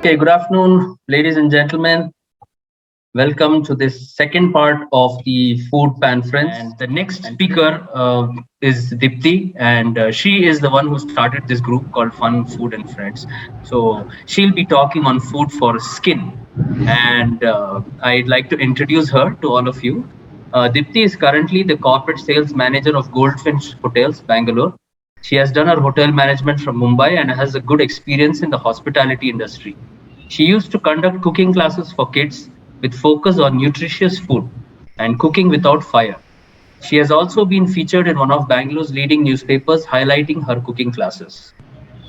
Okay, good afternoon, ladies and gentlemen. Welcome to this second part of the Food Pan Friends. And the next speaker is Dipti, and she is the one who started this group called Fun Food and Friends. So she'll be talking on food for skin, and I'd like to introduce her to all of you. Dipti is currently the corporate sales manager of Goldfinch Hotels, Bangalore. She has done her hotel management from Mumbai and has a good experience in the hospitality industry. She used to conduct cooking classes for kids with focus on nutritious food and cooking without fire. She has also been featured in one of Bangalore's leading newspapers highlighting her cooking classes.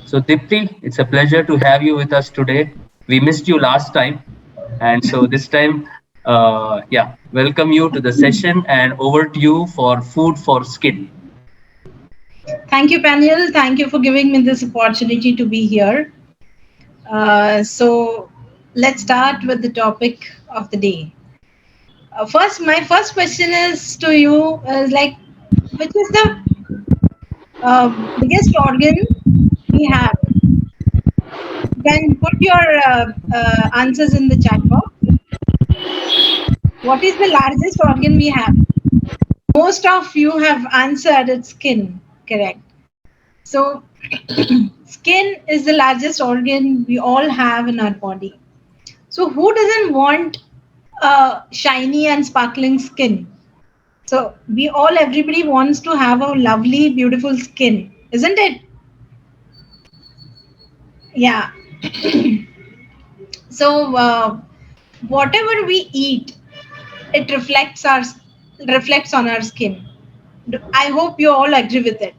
So, Dipti, it's a pleasure to have you with us today. We missed you last time, and so this time, welcome you to the session and over to you for Food for Skin. Thank you, Paniel. Thank you for giving me this opportunity to be here. So, let's start with the topic of the day. My first question is to you is like, which is the biggest organ we have? You can put your answers in the chat box. What is the largest organ we have? Most of you have answered it's skin, correct? So, skin is the largest organ we all have in our body. So, who doesn't want shiny and sparkling skin? So, everybody wants to have a lovely, beautiful skin, isn't it? Yeah. So, whatever we eat, it reflects on our skin. I hope you all agree with it.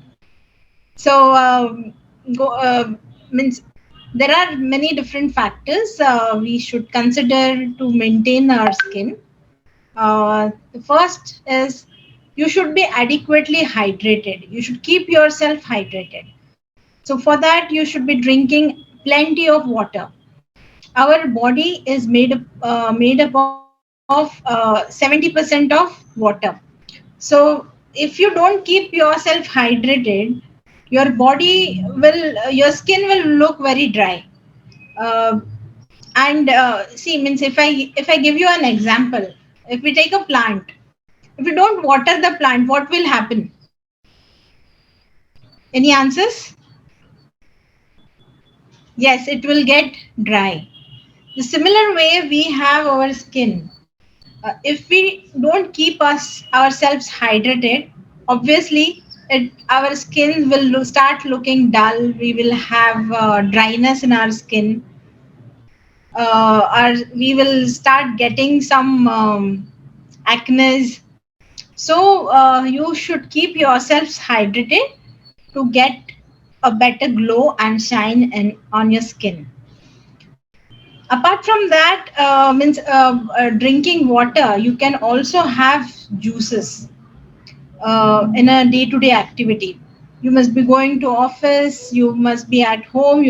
So, go, means there are many different factors we should consider to maintain our skin. The first is you should be adequately hydrated. You should keep yourself hydrated. So for that, you should be drinking plenty of water. Our body is made up of 70% of water. So if you don't keep yourself hydrated, your skin will look very dry. Uh, and see, means if I give you an example, if we take a plant, if you don't water the plant, what will happen? Any answers? Yes, it will get dry. The similar way we have our skin. If we don't keep ourselves hydrated, obviously our skin will start looking dull. We will have dryness in our skin. We will start getting some acne. So you should keep yourselves hydrated to get a better glow and shine on your skin. Apart from that, means drinking water, you can also have juices in a day-to-day activity. You must be going to office, you must be at home,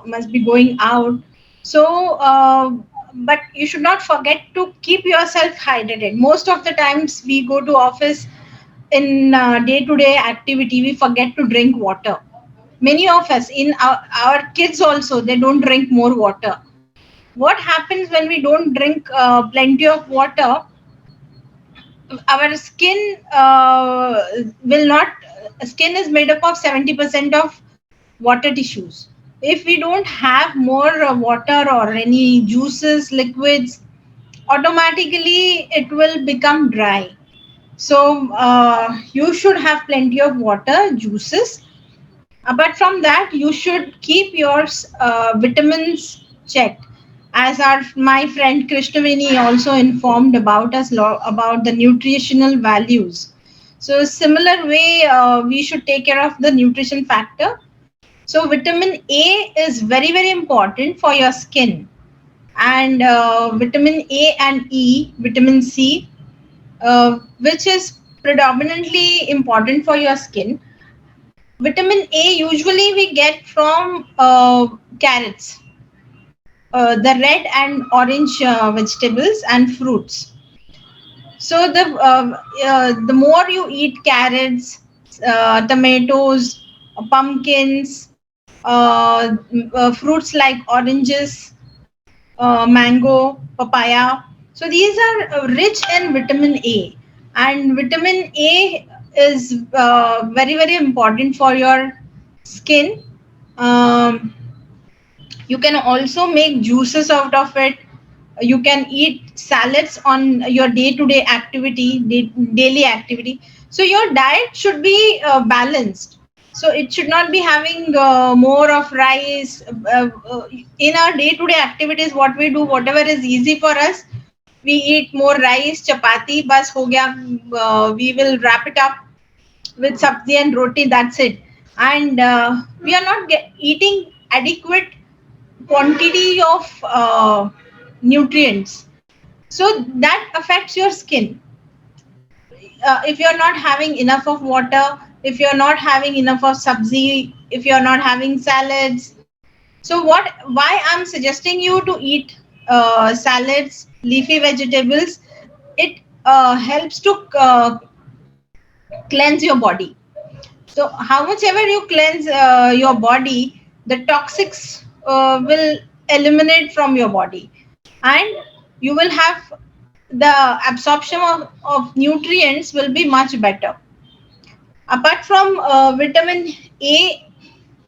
must be going out. So, but you should not forget to keep yourself hydrated. Most of the times we go to office in day-to-day activity, we forget to drink water. Many of us, in our kids also, they don't drink more water. What happens when we don't drink plenty of water? Our skin will not. Skin is made up of 70% of water tissues. If we don't have more water or any juices, liquids, automatically it will become dry. So you should have plenty of water, juices. Apart from that, you should keep your vitamins checked. As my friend Krishnaveni also informed about us about the nutritional values. So similar way, we should take care of the nutrition factor. So vitamin A is very important for your skin, and vitamin A and E, vitamin C, which is predominantly important for your skin. Vitamin A usually we get from carrots, the red and orange vegetables and fruits. So the more you eat carrots, tomatoes, pumpkins, fruits like oranges. mango, papaya. So these are rich in vitamin A, and vitamin A is very important for your skin. Um, you can also make juices out of it. You can eat salads on your day-to-day activity, daily activity. So your diet should be balanced. So it should not be having more of rice. In our day-to-day activities, what we do, whatever is easy for us, we eat more rice, chapati, bas ho gaya. We will wrap it up with sabzi and roti. That's it. And we are not eating adequate quantity of nutrients, so that affects your skin. If you're not having enough of water, if you're not having enough of sabzi, if you're not having salads, so why I'm suggesting you to eat salads, leafy vegetables. It helps to cleanse your body. So how much ever you cleanse your body, the toxics will eliminate from your body, and you will have the absorption of nutrients will be much better. Apart from vitamin A,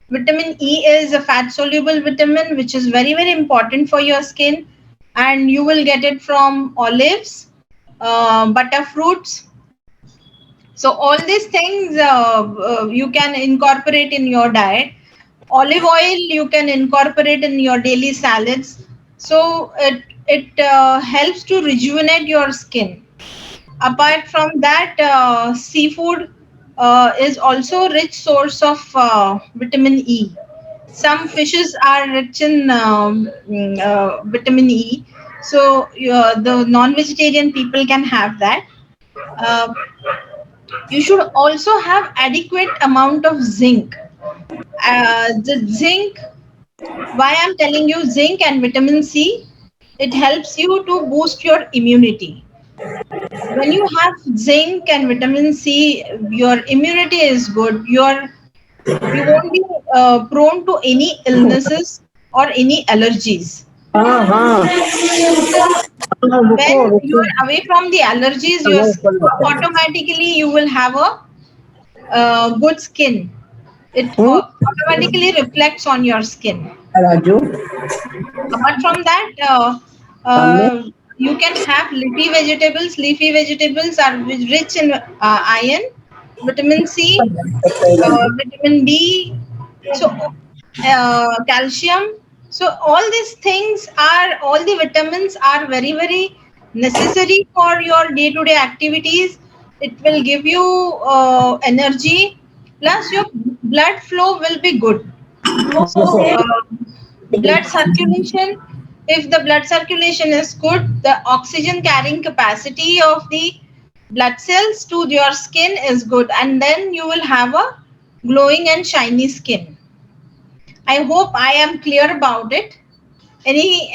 vitamin E is a fat soluble vitamin which is very important for your skin, and you will get it from olives, butter fruits. So all these things you can incorporate in your diet. Olive oil you can incorporate in your daily salads. So it helps to rejuvenate your skin. Apart from that, seafood is also rich source of vitamin E. Some fishes are rich in vitamin E. So the non-vegetarian people can have that. Uh, you should also have adequate amount of zinc. The zinc, why I'm telling you zinc and vitamin C, it helps you to boost your immunity. When you have zinc and vitamin C, your immunity is good. You won't be prone to any illnesses or any allergies. हाँ हाँ रुको When you रुको are away from the allergies, चलो ऊपर जाते हैं automatically you will have a good skin. It automatically reflects on your skin. Raju Apart from that, सामने you can have leafy vegetables. Leafy vegetables are rich in iron, vitamin C, vitamin B, so calcium. So all the vitamins are very necessary for your day-to-day activities. It will give you energy. Plus, your blood flow will be good. So, blood circulation, if the blood circulation is good, the oxygen carrying capacity of the blood cells to your skin is good, and then you will have a glowing and shiny skin. I hope I am clear about it. Any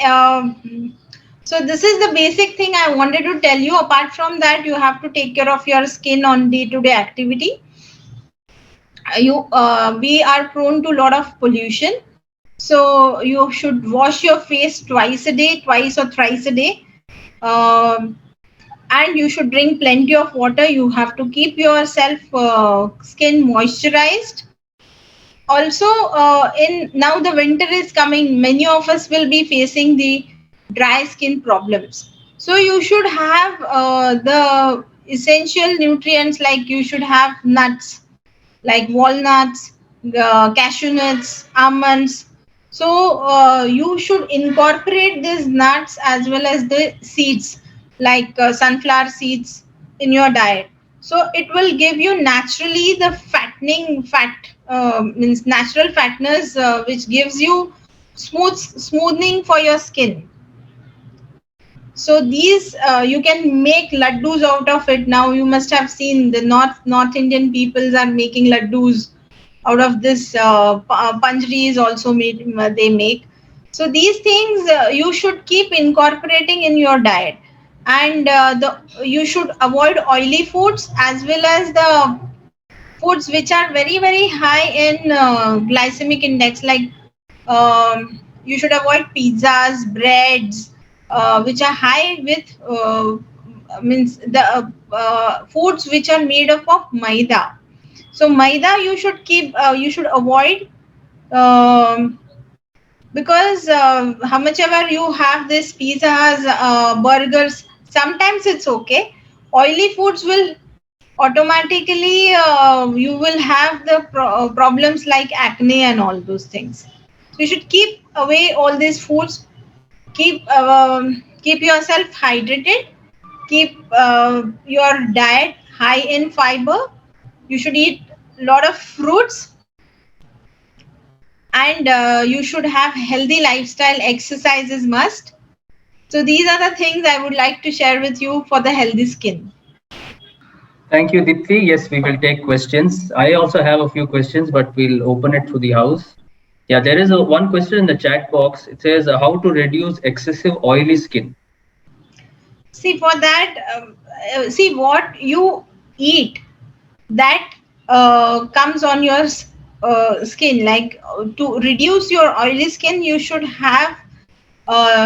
so this is the basic thing I wanted to tell you. Apart from that, you have to take care of your skin on day-to-day activity. We are prone to a lot of pollution, so you should wash your face twice a day, twice or thrice a day. Um, and you should drink plenty of water. You have to keep yourself skin moisturized. Also, in now the winter is coming, many of us will be facing the dry skin problems. So you should have the essential nutrients, like you should have nuts like walnuts, cashew nuts, almonds. So you should incorporate these nuts as well as the seeds like sunflower seeds in your diet. So it will give you naturally the fattening fat, means natural fatness, which gives you smoothing for your skin. So these you can make laddus out of it. Now you must have seen the North Indian peoples are making laddus out of this. Panjri is also made. They make. So these things you should keep incorporating in your diet, and the you should avoid oily foods as well as the foods which are very high in glycemic index, like you should avoid pizzas, breads, which are high with means the foods which are made up of maida. So maida you should keep, you should avoid, um, because how much ever you have this pizzas, burgers, sometimes it's okay. Oily foods will automatically, you will have the problems like acne and all those things. So you should keep away all these foods. Keep yourself hydrated. Keep your diet high in fiber. You should eat a lot of fruits, and you should have healthy lifestyle. Exercise is must. So these are the things I would like to share with you for the healthy skin. Thank you, Dipti. Yes, we will take questions. I also have a few questions, but we'll open it to the house. Yeah, there is one question in the chat box. It says, how to reduce excessive oily skin? See, for that, see what you eat, that comes on your skin. Like to reduce your oily skin, you should have,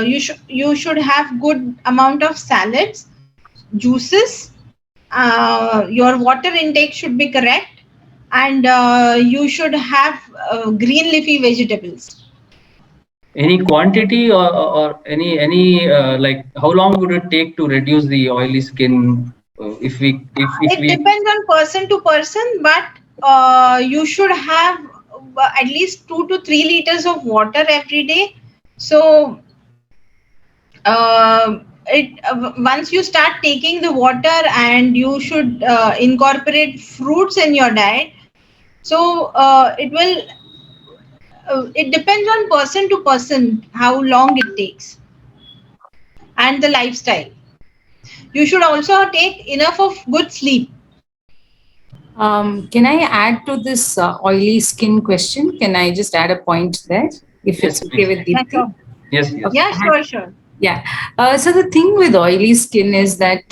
you should have good amount of salads, juices. Your water intake should be correct, and you should have green leafy vegetables. Any quantity or any like how long would it take to reduce the oily skin if It we depends on person to person, but you should have at least 2 to 3 liters of water every day. So it once you start taking the water, and you should incorporate fruits in your diet. So it will. It depends on person to person how long it takes, and the lifestyle. You should also take enough of good sleep. Can I add to this oily skin question? Can I just add a point there, if Yes, it's okay please. with Yeah, Deepti? sure. Yes, yes. Yeah, sure. Yeah. So the thing with oily skin is that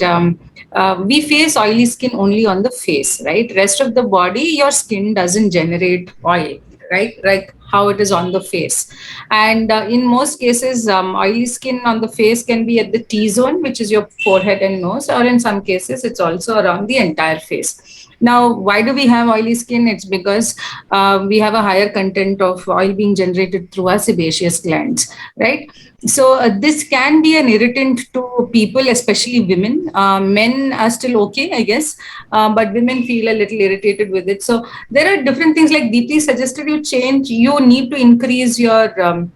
we face oily skin only on the face, right? Rest of the body, your skin doesn't generate oil, right? Like how it is on the face. And in most cases, oily skin on the face can be at the T-zone, which is your forehead and nose, or in some cases, it's also around the entire face. Now, why do we have oily skin? It's because we have a higher content of oil being generated through our sebaceous glands, right? So this can be an irritant to people, especially women. Men are still okay, I guess, but women feel a little irritated with it. So there are different things, like Deepti suggested you change. You need to increase your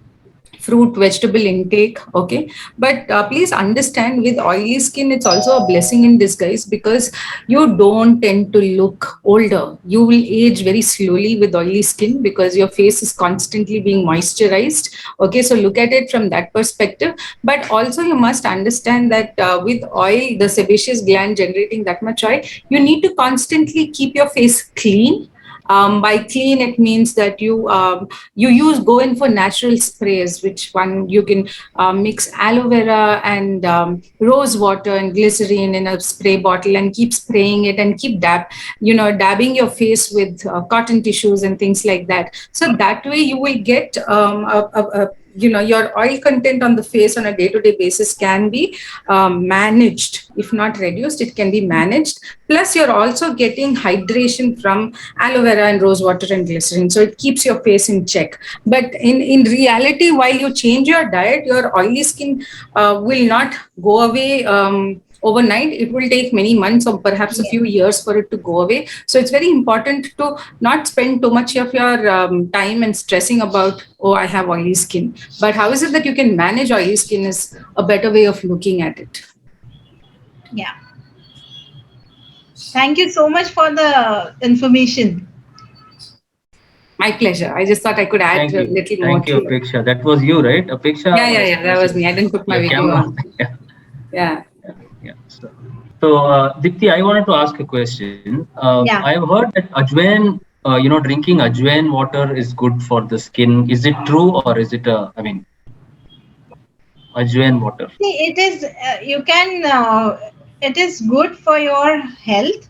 fruit vegetable intake, okay, but please understand, with oily skin it's also a blessing in disguise, because you don't tend to look older. You will age very slowly with oily skin because your face is constantly being moisturized, okay. So look at it from that perspective. But also you must understand that with oil, the sebaceous gland generating that much oil, you need to constantly keep your face clean. By clean, it means that you use go in for natural sprays, which one you can mix aloe vera and rose water and glycerine in a spray bottle and keep spraying it, and keep dabbing your face with cotton tissues and things like that. So that way you will get your oil content on the face on a day-to-day basis can be managed. If not reduced, it can be managed. Plus you're also getting hydration from aloe vera and rose water and glycerin, so it keeps your face in check. But in reality, while you change your diet, your oily skin will not go away overnight. It will take many months or perhaps a few years for it to go away. So it's very important to not spend too much of your time and stressing about, oh, I have oily skin. But how is it that you can manage oily skin is a better way of looking at it. Yeah. Thank you so much for the information. My pleasure. I just thought I could add a little more. Thank you, Apeksha. That was you, right? Apeksha? Yeah. That was me. I didn't put my video on. Yeah. So, Dipti, I wanted to ask a question. Yeah. I've heard that ajwain, drinking ajwain water is good for the skin. Is it true, or is it ajwain water? See, it is, it is good for your health.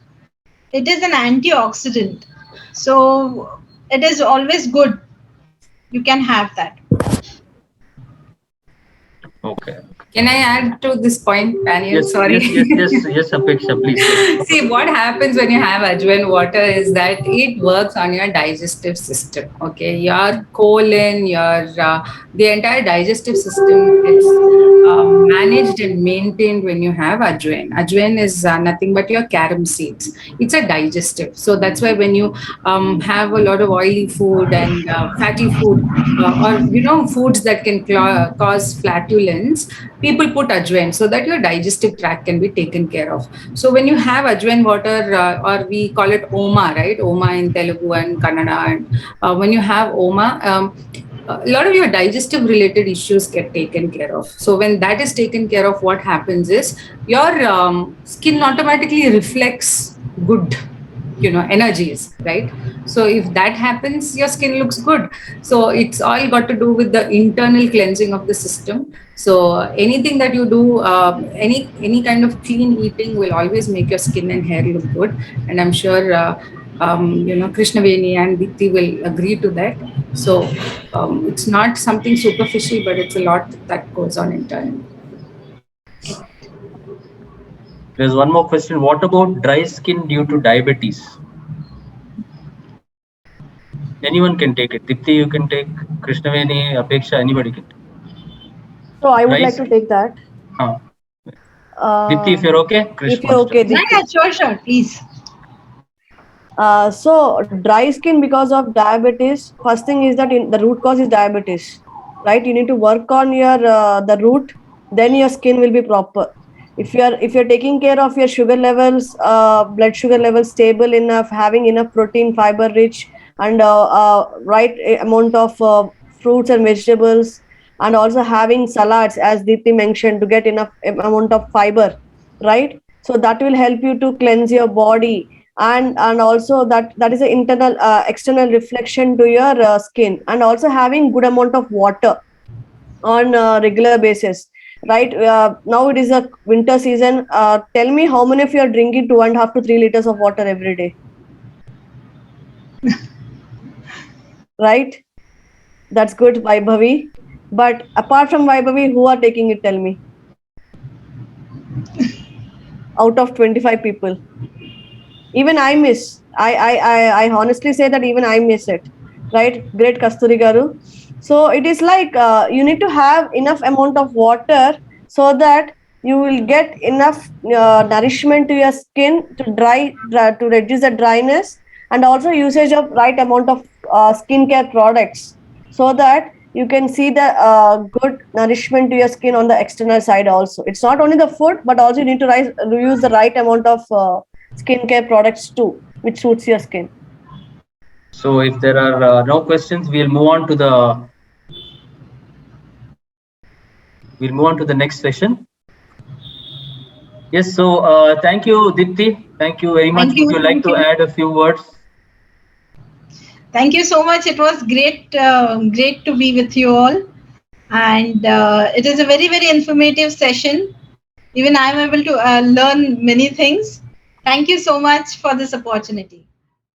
It is an antioxidant. So it is always good. You can have that. Okay. Can I add to this point, Daniel? Yes, Sorry. yes, Apeksha, please. See, what happens when you have ajwain water is that it works on your digestive system. Okay, your colon, the entire digestive system gets managed and maintained when you have ajwain. Ajwain is nothing but your carom seeds. It's a digestive, so that's why when you have a lot of oily food and fatty food, or foods that can cause flatulence, people put ajwain so that your digestive tract can be taken care of. So when you have ajwain water, or we call it oma, right? Oma in Telugu and Kannada, and when you have oma, a lot of your digestive related issues get taken care of. So when that is taken care of, what happens is your skin automatically reflects good energies, right? So if that happens, your skin looks good. So it's all got to do with the internal cleansing of the system. So anything that you do, any kind of clean eating will always make your skin and hair look good. And I'm sure Krishnaveni and Dipti will agree to that. So it's not something superficial, but it's a lot that goes on internally. There's one more question. What about dry skin due to diabetes? Anyone can take it. Dipti, you can take. Krishnaveni, Apeksha, anybody can take. So I would Dry like to skin. take that. Dipti, if you're okay. Krish If you're wants to- okay, Yeah, Dipti. yeah, sure, please. So dry skin because of diabetes. First thing is that the root cause is diabetes, right? You need to work on your the root, then your skin will be proper. If you're taking care of your sugar levels, blood sugar levels stable enough, having enough protein, fiber rich, and right amount of fruits and vegetables, and also having salads, as Deepthi mentioned, to get enough amount of fiber, right? So that will help you to cleanse your body, and also that is an internal external reflection to your skin, and also having good amount of water on a regular basis, right? Now it is a winter season. Tell me how many of you are drinking 2.5 to 3 liters of water every day, right? That's good, Vaibhavi. But apart from Vaibhavi, who are taking it? Tell me. Out of 25 people, even I miss. I honestly say that even I miss it, right? Great Kasturi Garu. So it is like you need to have enough amount of water so that you will get enough nourishment to your skin to to reduce the dryness, and also usage of right amount of skincare products so that you can see the good nourishment to your skin on the external side also. It's not only the food, but also you need to use the right amount of skincare products too, which suits your skin. So if there are no questions, we'll move on to the next session. Yes. So thank you, Dipti. Thank you very much. Thank you. Would you like to add a few words? Thank you so much. It was great, great to be with you all, and it is a very, very informative session. Even I am able to learn many things. Thank you so much for this opportunity.